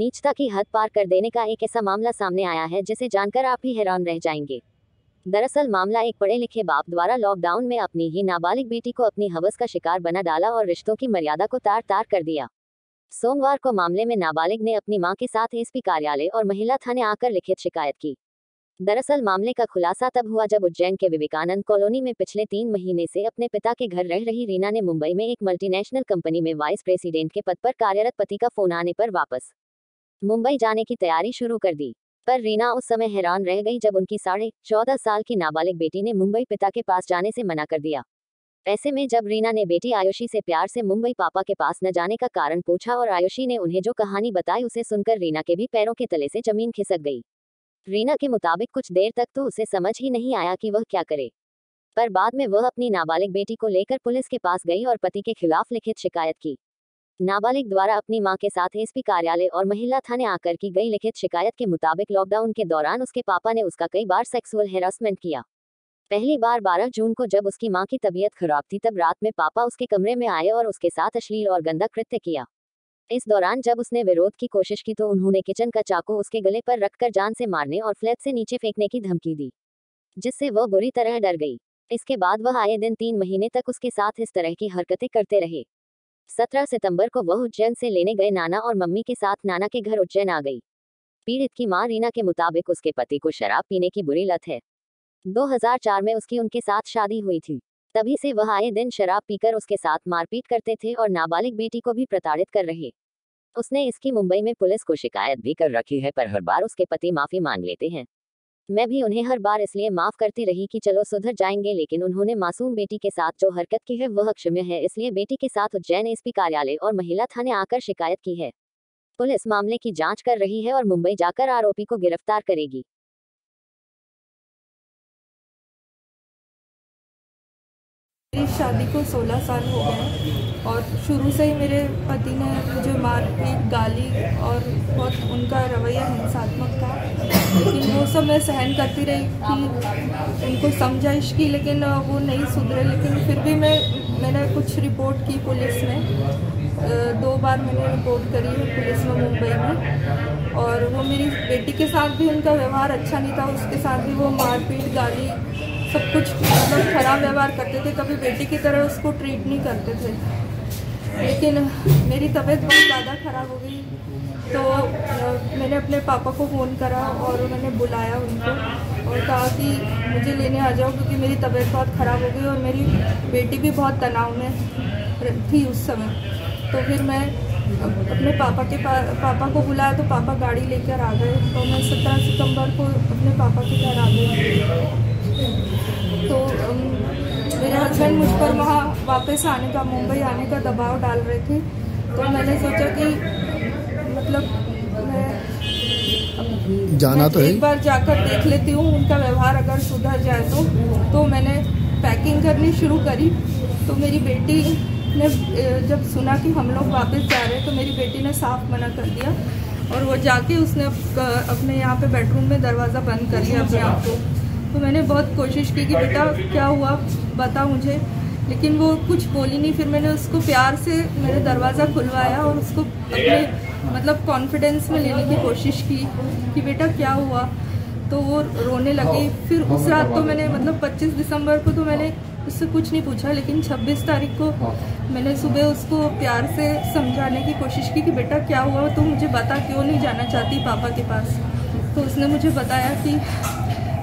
नीचता की हद पार कर देने का एक ऐसा मामला सामने आया है जिसे जानकर आप ही हैरान रह जाएंगे। दरअसल मामला एक पढ़े लिखे बाप द्वारा लॉकडाउन में अपनी ही नाबालिग बेटी को अपनी हवस का शिकार बना डाला और रिश्तों की मर्यादा को तार तार कर दिया। सोमवार को मामले में नाबालिग ने अपनी मां के साथ एसपी कार्यालय और महिला थाने आकर लिखित शिकायत की। दरअसल मामले का खुलासा तब हुआ जब उज्जैन के विवेकानंद कॉलोनी में पिछले 3 महीने से अपने पिता के घर रह रही रीना ने मुंबई में एक मल्टीनेशनल कंपनी में वाइस प्रेसिडेंट के पद पर कार्यरत पति का फोन आने पर वापस मुंबई जाने की तैयारी शुरू कर दी। पर रीना उस समय हैरान रह गई जब उनकी 14.5 साल की नाबालिग बेटी ने मुंबई पिता के पास जाने से मना कर दिया। ऐसे में जब रीना ने बेटी आयुषी से प्यार से मुंबई पापा के पास न जाने का कारण पूछा और आयुषी ने उन्हें जो कहानी बताई उसे सुनकर रीना के भी पैरों के तले से जमीन खिसक गई। रीना के मुताबिक कुछ देर तक तो उसे समझ ही नहीं आया कि वह क्या करे, पर बाद में वह अपनी नाबालिग बेटी को लेकर पुलिस के पास गई और पति के खिलाफ लिखित शिकायत की। नाबालिग द्वारा अपनी मां के साथ एसपी कार्यालय और महिला थाने आकर की गई लिखित शिकायत के मुताबिक लॉकडाउन के दौरान उसके पापा ने उसका कई बार सेक्सुअल हैरासमेंट किया। पहली बार 12 जून को जब उसकी मां की तबीयत खराब थी तब रात में पापा उसके कमरे में आए और उसके साथ अश्लील और गंदा कृत्य किया। इस दौरान जब उसने विरोध की कोशिश की तो उन्होंने किचन का चाकू उसके गले पर रखकर जान से मारने और फ्लैट से नीचे फेंकने की धमकी दी, जिससे वह बुरी तरह डर गई। इसके बाद वह आए दिन 3 महीने तक उसके साथ इस तरह की हरकतें करते रहे। 17 सितंबर को वह उज्जैन से लेने गए नाना और मम्मी के साथ नाना के घर उज्जैन आ गई। पीड़ित की मां रीना के मुताबिक उसके पति को शराब पीने की बुरी लत है। 2004 में उसकी उनके साथ शादी हुई थी। तभी से वह आए दिन शराब पीकर उसके साथ मारपीट करते थे और नाबालिग बेटी को भी प्रताड़ित कर रहे। उसने इसकी मुंबई में पुलिस को शिकायत भी कर रखी है, पर हर बार उसके पति माफी मांग लेते हैं। मैं भी उन्हें हर बार इसलिए माफ करती रही कि चलो सुधर जाएंगे, लेकिन उन्होंने मासूम बेटी के साथ जो हरकत की है वह अक्षम्य है, इसलिए बेटी के साथ उज्जैन एसपी कार्यालय और महिला थाने आकर शिकायत की है। पुलिस मामले की जांच कर रही है और मुंबई जाकर आरोपी को गिरफ्तार करेगी। मेरी शादी को 16 साल हो गए और शुरू से ही मेरे पति ने मुझे मारपीट, गाली और बहुत उनका रवैया हिंसात्मक था, लेकिन वो सब मैं सहन करती रही कि उनको समझाइश की, लेकिन वो नहीं सुधरे। लेकिन फिर भी मैंने कुछ रिपोर्ट की पुलिस में। 2 बार मैंने रिपोर्ट करी है पुलिस में मुंबई में, और वो मेरी बेटी के साथ भी उनका व्यवहार अच्छा नहीं था। उसके साथ भी वो मारपीट, गाली सब कुछ मतलब खराब व्यवहार करते थे, कभी बेटी की तरह उसको ट्रीट नहीं करते थे। लेकिन मेरी तबीयत बहुत ज़्यादा ख़राब हो गई तो मैंने अपने पापा को फ़ोन करा और मैंने बुलाया उनको और कहा कि मुझे लेने आ जाओ, क्योंकि मेरी तबीयत बहुत ख़राब हो गई और मेरी बेटी भी बहुत तनाव में थी उस समय। तो फिर मैं अपने पापा को बुलाया तो पापा गाड़ी लेकर आ गए। तो मैं 17 सितंबर को अपने पापा के घर आ गई। तो मेरे हस्बैंड मुझ पर वहाँ वापस आने का, मुंबई आने का दबाव डाल रहे थे। तो मैंने सोचा कि मतलब मैं तो एक बार जाकर देख लेती हूँ, उनका व्यवहार अगर सुधर जाए तो मैंने पैकिंग करनी शुरू करी। तो मेरी बेटी ने जब सुना कि हम लोग वापस जा रहे हैं तो मेरी बेटी ने साफ मना कर दिया और वो जाके उसने अपने यहाँ पे बेडरूम में दरवाज़ा बंद कर लिया अपने आप को। तो मैंने बहुत कोशिश की कि बेटा क्या हुआ बता मुझे, लेकिन वो कुछ बोली नहीं। फिर मैंने उसको प्यार से मैंने दरवाज़ा खुलवाया और उसको अपने मतलब कॉन्फिडेंस में लेने की कोशिश की कि बेटा क्या हुआ। तो वो रोने लगी। फिर उस रात तो मैंने मतलब 25 दिसंबर को तो मैंने उससे कुछ नहीं पूछा, लेकिन 26 तारीख को मैंने सुबह उसको प्यार से समझाने की कोशिश की कि बेटा क्या हुआ, तो मुझे बता, क्यों नहीं जाना चाहती पापा के पास। तो उसने मुझे बताया कि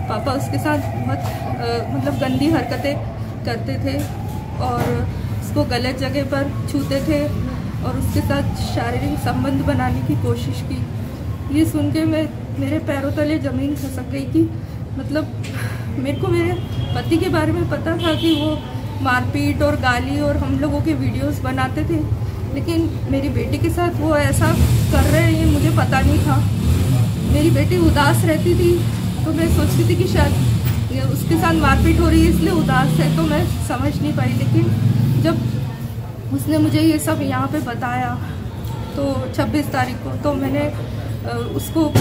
पापा उसके साथ बहुत मतलब गंदी हरकतें करते थे और उसको गलत जगह पर छूते थे और उसके साथ शारीरिक संबंध बनाने की कोशिश की। ये सुन के मेरे पैरों तले ज़मीन खसक गई कि मतलब मेरे को मेरे पति के बारे में पता था कि वो मारपीट और गाली और हम लोगों के वीडियोस बनाते थे, लेकिन मेरी बेटी के साथ वो ऐसा कर रहे हैं ये मुझे पता नहीं था। मेरी बेटी उदास रहती थी तो मैं सोचती थी कि शायद उसके साथ मारपीट हो रही है इसलिए उदास है, तो मैं समझ नहीं पाई। लेकिन जब उसने मुझे ये सब यहाँ पे बताया तो 26 तारीख को, तो मैंने उसको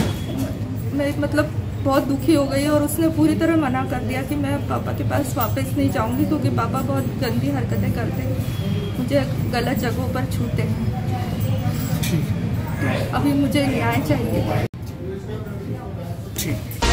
मैं मतलब बहुत दुखी हो गई और उसने पूरी तरह मना कर दिया कि मैं पापा के पास वापस नहीं जाऊंगी, क्योंकि पापा बहुत गंदी हरकतें करते, मुझे गलत जगहों पर छूते हैं। अभी मुझे न्याय चाहिए। ठीक।